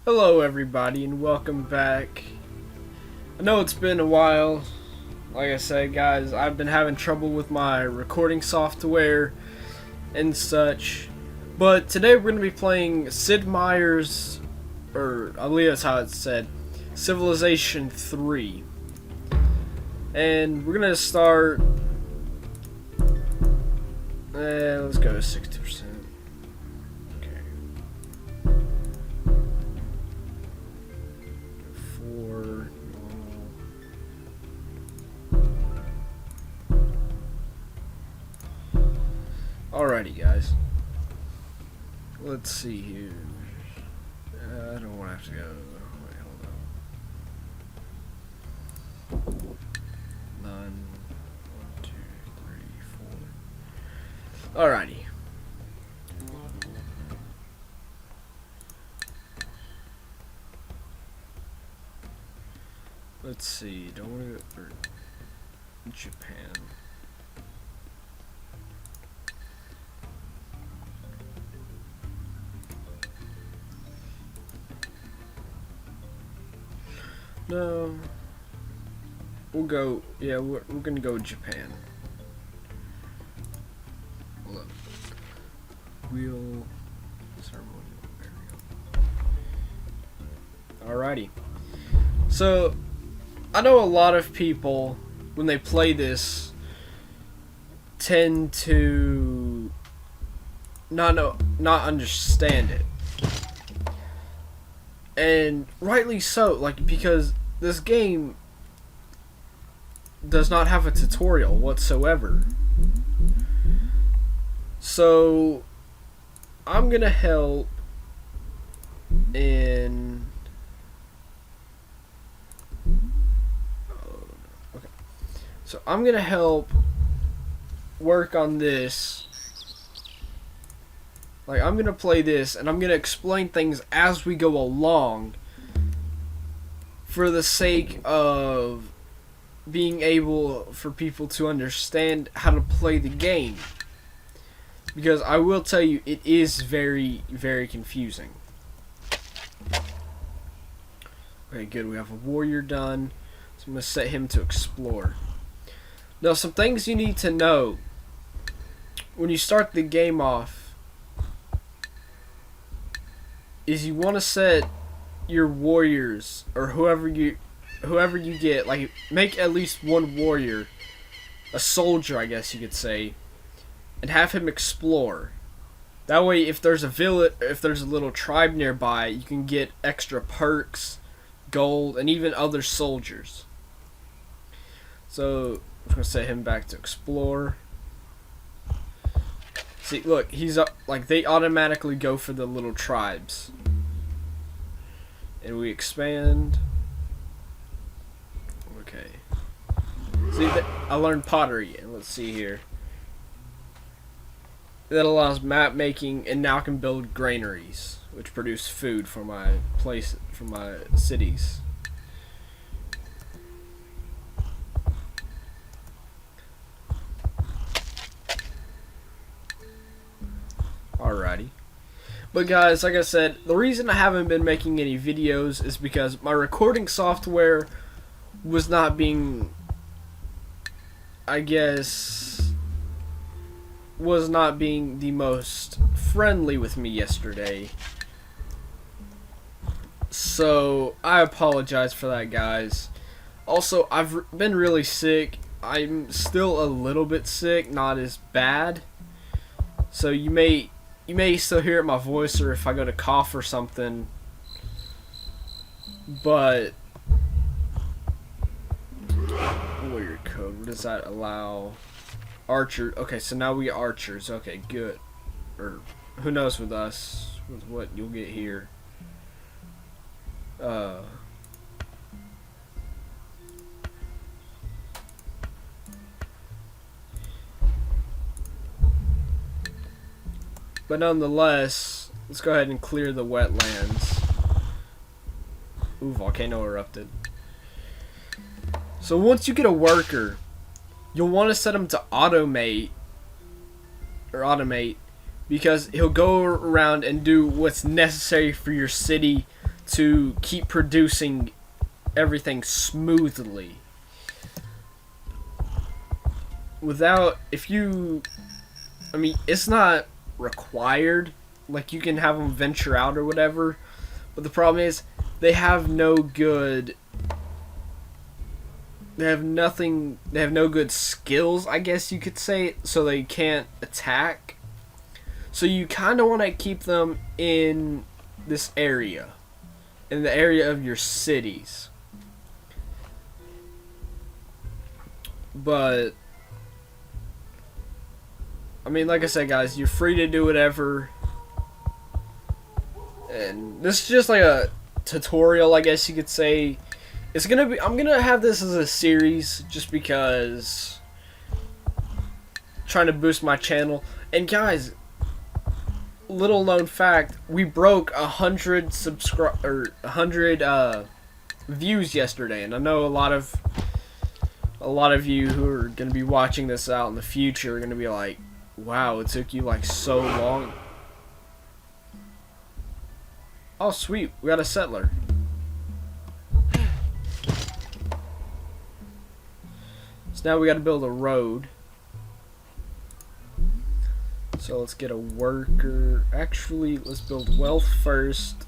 Hello everybody and welcome back. I know it's been a while. Like I said, guys, I've been having trouble with my recording software and such. But today we're going to be playing Sid Meier's, or I believe that's how it's said, Civilization 3. And we're going to start, let's go to 60%. Alrighty, guys. Let's see here. I don't want to have to go. Wait, hold on. 9, 1, 2, 3, 4. Alrighty. Let's see. Don't want to go for Japan. No, we'll go. Yeah, we're gonna go Japan. Hold up. Wheel ceremony. There we go. Alrighty. So, I know a lot of people when they play this tend to not understand it. And rightly so, like, because this game does not have a tutorial whatsoever. So I'm gonna help in okay. So I'm gonna help work on this. Like, I'm going to play this, and I'm going to explain things as we go along for the sake of being able for people to understand how to play the game. Because I will tell you, it is very, very confusing. Okay, good. We have a warrior done. So I'm going to set him to explore. Now, some things you need to know when you start the game off is you want to set your warriors, or whoever you get, like, make at least one warrior, a soldier I guess you could say, and have him explore. That way, if there's a little tribe nearby, you can get extra perks, gold, and even other soldiers. So I'm gonna set him back to explore. See, look, he's up. Like, they automatically go for the little tribes. And we expand. Okay. See, I learned pottery, and let's see here. That allows map making, and now I can build granaries, which produce food for my cities. Alrighty. But guys, like I said, the reason I haven't been making any videos is because my recording software was not being, I guess, was not being the most friendly with me yesterday. So, I apologize for that, guys. Also, I've been really sick. I'm still a little bit sick, not as bad. So you may still hear it in my voice, or if I go to cough or something. But warrior code, what does that allow? Archer. Okay, so now we get archers. Okay, good. Or who knows with us, with what you'll get here. But nonetheless, let's go ahead and clear the wetlands. Ooh, volcano erupted. So once you get a worker, you'll want to set him to automate, because he'll go around and do what's necessary for your city to keep producing everything smoothly. I mean, it's not required, like you can have them venture out or whatever, but the problem is they have no good skills, I guess you could say, so they can't attack. So you kind of want to keep them in this area, in the area of your cities. But I mean, like I said, guys, you're free to do whatever. And this is just like a tutorial, I guess you could say. I'm gonna have this as a series just because trying to boost my channel. And guys, little known fact, we broke 100 views yesterday, and I know a lot of you who are gonna be watching this out in the future are gonna be like, wow, it took you like so long. Oh sweet, we got a settler. So now we gotta build a road. So let's get a worker. Actually, let's build wealth first,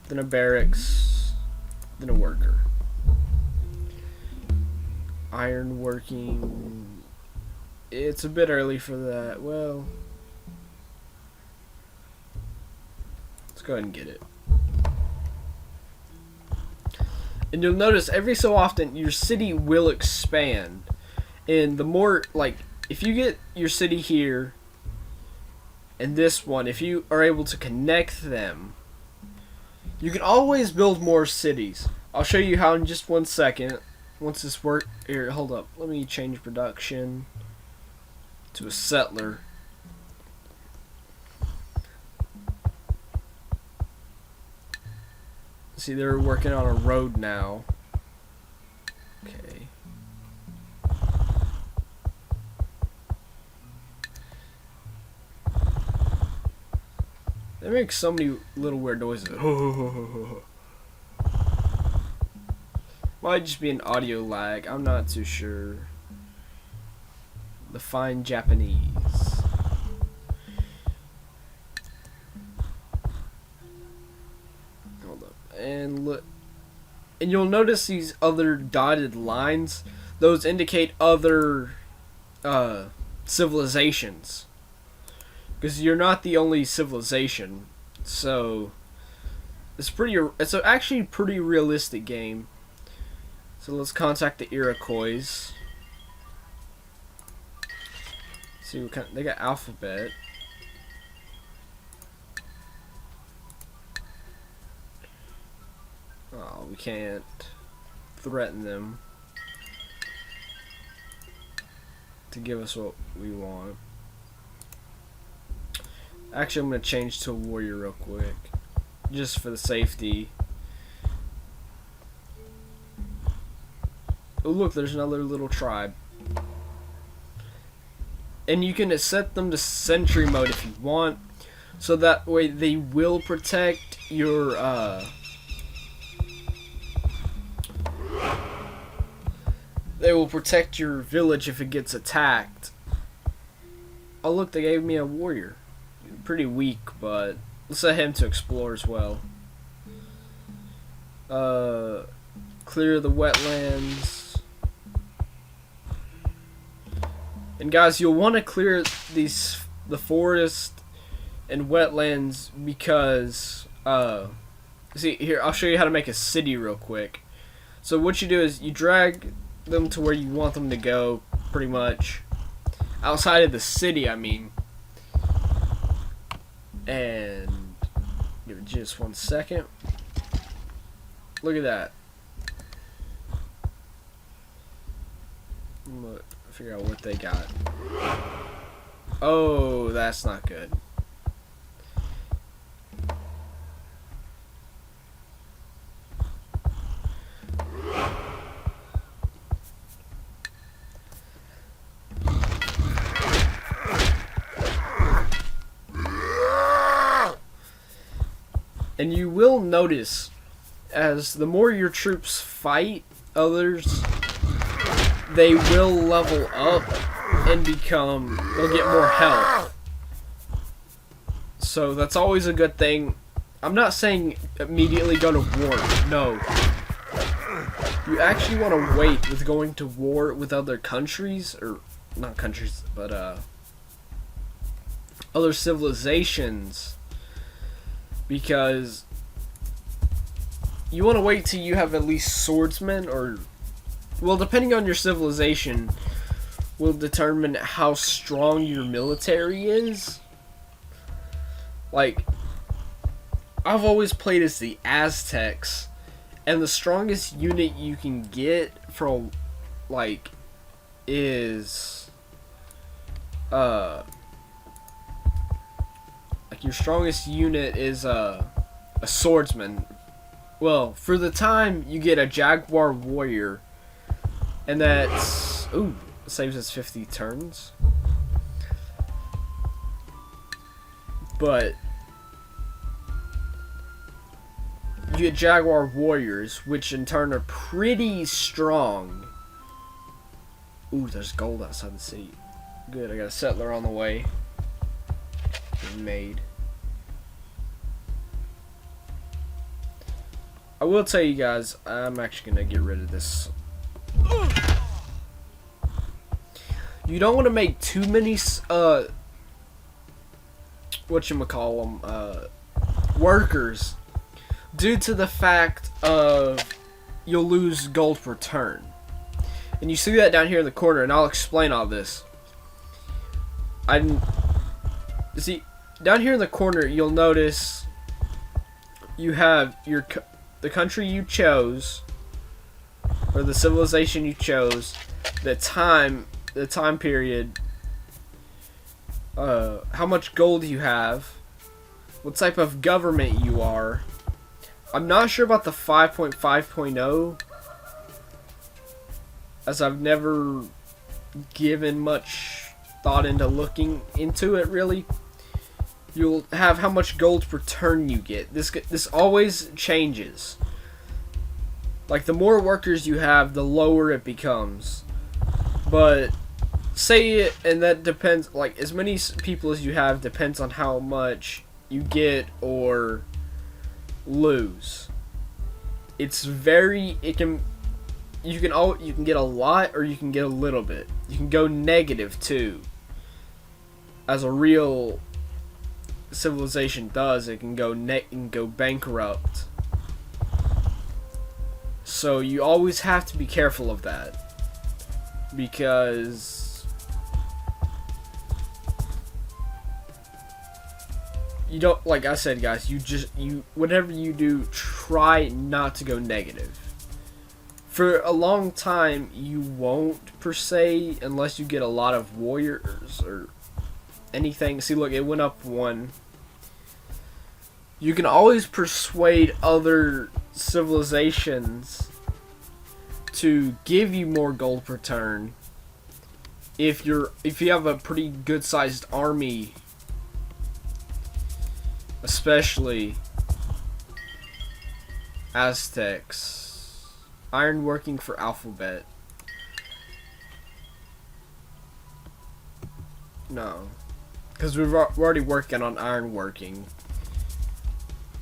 then a barracks, then a worker. Iron working. It's a bit early for that. Well, let's go ahead and get it. And you'll notice every so often your city will expand. And the more, like, if you get your city here and this one, if you are able to connect them, you can always build more cities. I'll show you how in just 1 second. Once this work, here, hold up. Let me change production to a settler. See, they're working on a road now. Okay. They make so many little weird noises. Might just be an audio lag. I'm not too sure. The fine Japanese. Hold up. And look. And you'll notice these other dotted lines. Those indicate other civilizations. Because you're not the only civilization. So it's actually a pretty realistic game. So let's contact the Iroquois. See what kind. They got alphabet. Oh, we can't threaten them to give us what we want. Actually, I'm gonna change to a warrior real quick, just for the safety. Oh look, there's another little tribe. And you can set them to sentry mode if you want, so that way they will protect your village if it gets attacked. Oh look, they gave me a warrior. Pretty weak, but let's set him to explore as well. Clear the wetlands. And guys, you'll want to clear the forest and wetlands because see here, I'll show you how to make a city real quick. So what you do is you drag them to where you want them to go, pretty much outside of the city, I mean. And give it just 1 second. Look at that. Look, figure out what they got. Oh, that's not good. And you will notice, as the more your troops fight others, they will level up and they'll get more health. So that's always a good thing. I'm not saying immediately go to war, no. You actually want to wait with going to war with other countries, or not countries, but other civilizations, because you want to wait till you have at least swordsmen, or, well, depending on your civilization, will determine how strong your military is. Like, I've always played as the Aztecs, and the strongest unit you can get from, like, is, like, your strongest unit is, a swordsman. Well, for the time, you get a Jaguar Warrior, and that's, ooh, saves us 50 turns. But you get Jaguar Warriors, which in turn are pretty strong. Ooh, there's gold outside the city. Good, I got a settler on the way. Being made. I will tell you guys, I'm actually gonna get rid of this. You don't want to make too many, whatchamacallem, workers, due to the fact of you'll lose gold per turn. And you see that down here in the corner, and I'll explain all this. See, down here in the corner, you'll notice you have the country you chose, or the civilization you chose, the time period, how much gold you have, what type of government you are. I'm not sure about the 5.5.0, as I've never given much thought into looking into it really. You'll have how much gold per turn you get. This always changes. Like, the more workers you have, the lower it becomes. But say it, and that depends, like, as many people as you have depends on how much you get or lose. It's very, you can get a lot, or you can get a little bit. You can go negative too. As a real civilization does, it can go bankrupt. So you always have to be careful of that, because you don't, like I said, guys, whatever you do, try not to go negative. For a long time, you won't, per se, unless you get a lot of warriors or anything. See, look, it went up 1. You can always persuade other civilizations to give you more gold per turn if you have a pretty good sized army, especially Aztecs. Ironworking for alphabet. No, because we're already working on ironworking.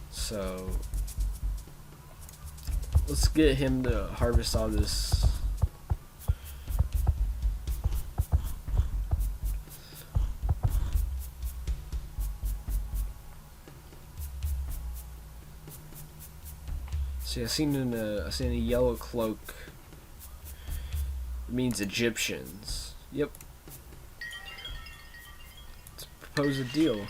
So let's get him to harvest all this. See, I seen a yellow cloak. It means Egyptians. Yep. Let's propose a deal.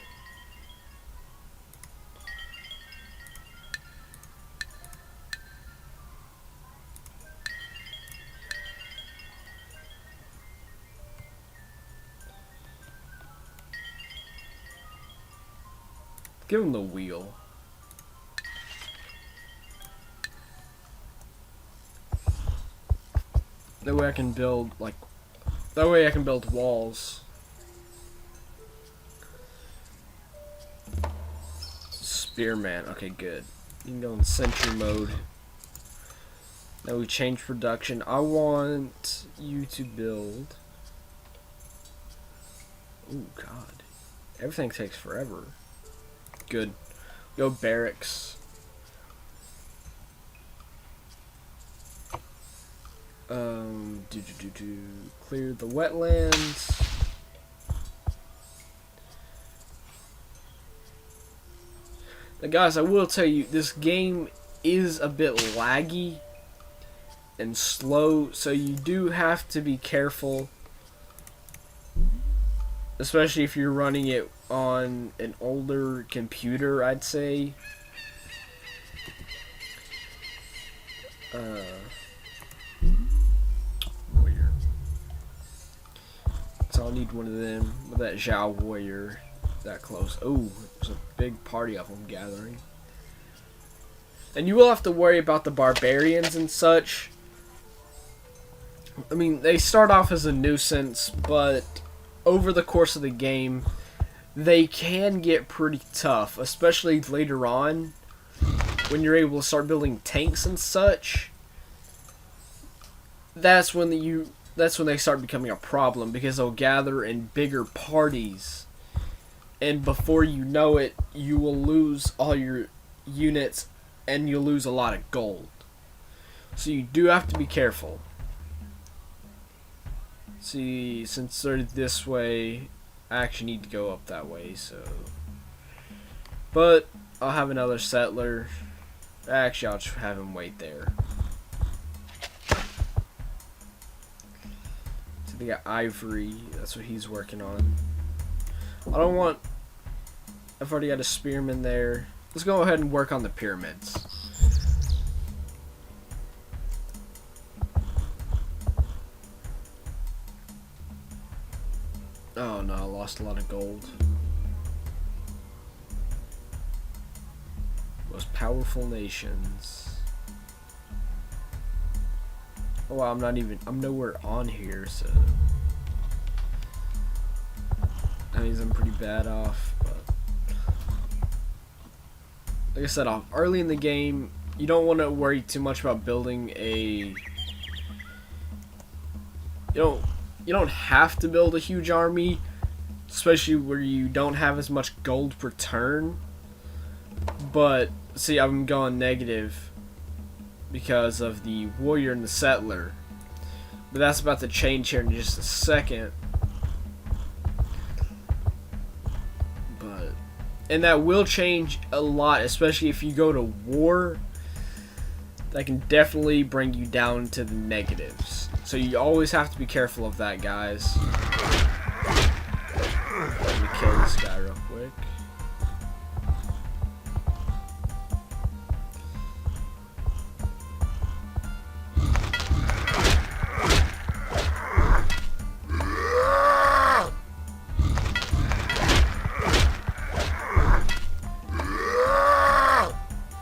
Give him the wheel. That way I can build, walls. Spearman. Okay, good. You can go in sentry mode. Now we change production. I want you to build. Oh God, everything takes forever. Good. Go barracks. Clear the wetlands. Now guys, I will tell you, this game is a bit laggy and slow, so you do have to be careful, especially if you're running it on an older computer, I'd say. Warrior. So I'll need one of them with that Zhao warrior that close. Oh, there's a big party of them gathering. And you will have to worry about the barbarians and such. I mean, they start off as a nuisance, but over the course of the game, they can get pretty tough, especially later on when you're able to start building tanks and such. That's when they start becoming a problem, because they'll gather in bigger parties, and before you know it, you will lose all your units and you'll lose a lot of gold. So you do have to be careful. See, since they're this way, I actually need to go up that way, so. But I'll have another settler. Actually, I'll just have him wait there. So they got ivory. That's what he's working on. I don't want. I've already got a spearman there. Let's go ahead and work on the pyramids. Oh no, I lost a lot of gold. Most powerful nations. Oh wow, I'm nowhere on here, so that means I'm pretty bad off, but like I said, early in the game, you don't want to worry too much about building a. You don't have to build a huge army, especially where you don't have as much gold per turn. But see, I'm going negative because of the warrior and the settler. But that's about to change here in just a second. And that will change a lot, especially if you go to war. That can definitely bring you down to the negatives. So you always have to be careful of that, guys. Let me kill this guy real quick.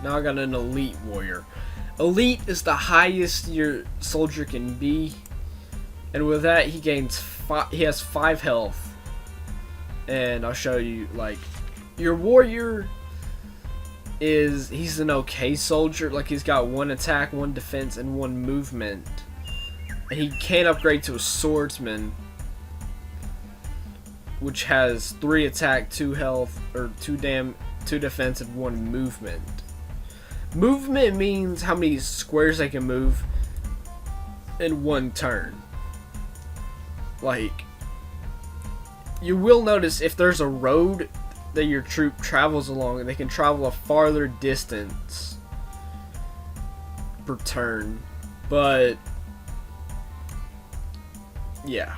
Now I got an elite warrior. Elite is the highest your soldier can be, and with that he gains he has 5 health. And I'll show you, like, your warrior he's an okay soldier. Like, he's got 1 attack, 1 defense, and 1 movement. And he can upgrade to a swordsman, which has 3 attack, 2 health, or 2 defense, and 1 movement. Movement means how many squares they can move in 1 turn. Like, you will notice if there's a road that your troop travels along, they can travel a farther distance per turn. But yeah.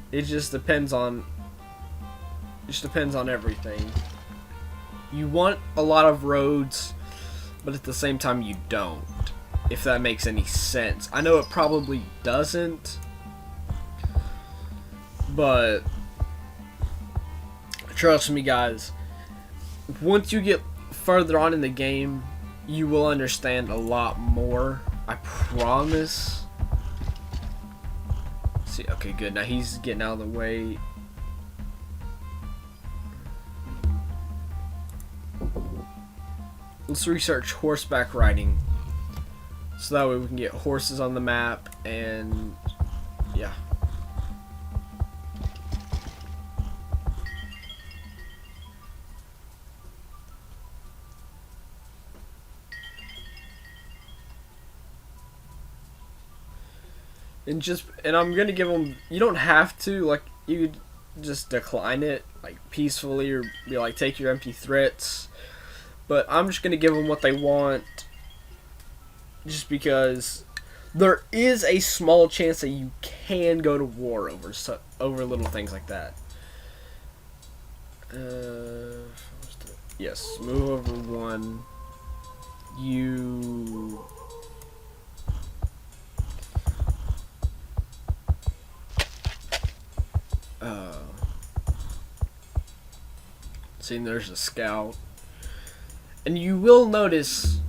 It just depends on everything. You want a lot of roads, but at the same time you don't. If that makes any sense. I know it probably doesn't, but trust me, guys, once you get further on in the game, you will understand a lot more. I promise. See, okay. Okay, good. Now he's getting out of the way. Let's research horseback riding. So that way we can get horses on the map, and yeah. And I'm gonna give them. You don't have to, like, you could just decline it, like, peacefully, or be like, take your empty threats. But I'm just gonna give them what they want, just because there is a small chance that you can go to war over little things like that. Yes, move over one. You. See, there's a scout. And you will notice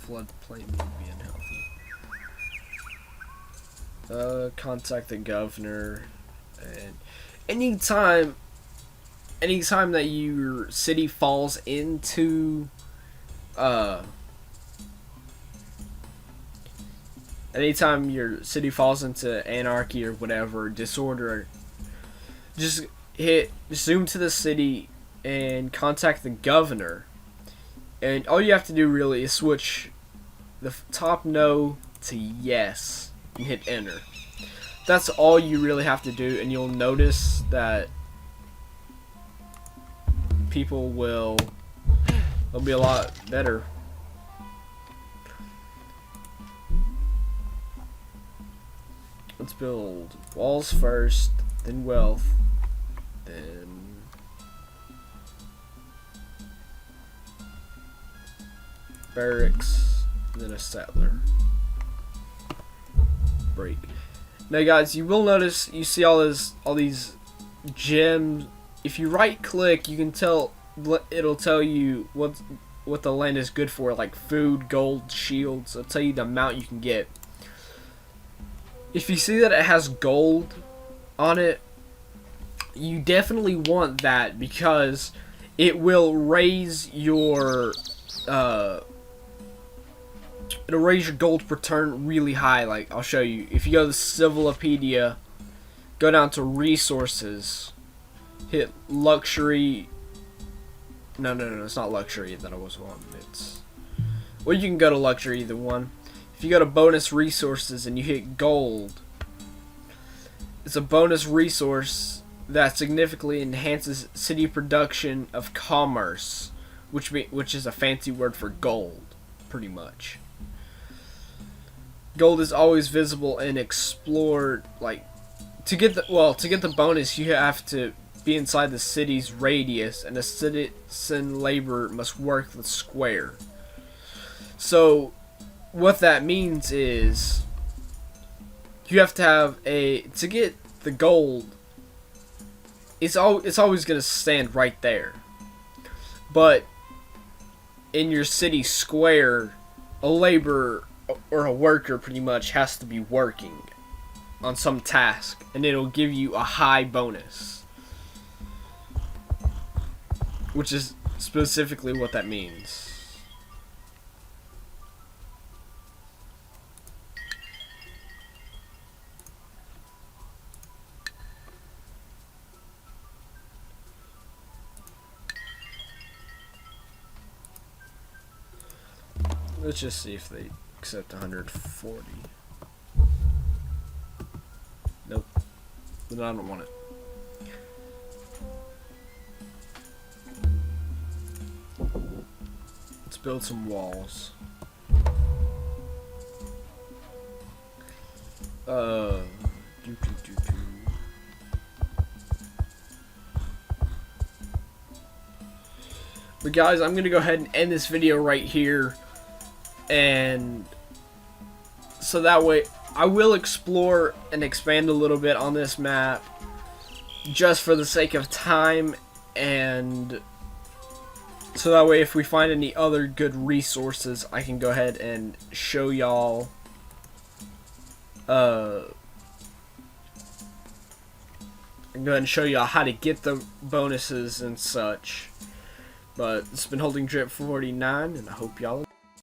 floodplain may be unhealthy. Contact the governor, and anytime that your city falls into anytime your city falls into anarchy or whatever, disorder, just zoom to the city and contact the governor. And all you have to do really is switch the top no to yes and hit enter. That's all you really have to do, and you'll notice that people will be a lot better. Let's build walls first, then wealth, then barracks, then a settler. Break. Now, guys, you will notice you see all these gems. If you right click, you can tell, it'll tell you what the land is good for, like food, gold, shields. It'll tell you the amount you can get. If you see that it has gold on it, you definitely want that, because it will raise your it'll raise your gold per turn really high. Like, I'll show you. If you go to Civilopedia, go down to resources, hit luxury. No, it's not luxury that I was on. It's, well, you can go to luxury, either one. If you go to bonus resources and you hit gold, it's a bonus resource that significantly enhances city production of commerce, which is a fancy word for gold, pretty much. Gold is always visible and explored. Like, to get the bonus, you have to be inside the city's radius, and a citizen laborer must work the square. So what that means is you have to have to get the gold. It's always going to stand right there. But in your city square, a laborer or a worker pretty much has to be working on some task, and it'll give you a high bonus, which is specifically what that means. Let's just see if they accept 140. Nope. Then I don't want it. Let's build some walls. But guys, I'm gonna go ahead and end this video right here. And so that way I will explore and expand a little bit on this map just for the sake of time and so that way if we find any other good resources, I can go ahead and show y'all I can go ahead and show y'all how to get the bonuses and such. But it's been Holding Drip 49, and I hope y'all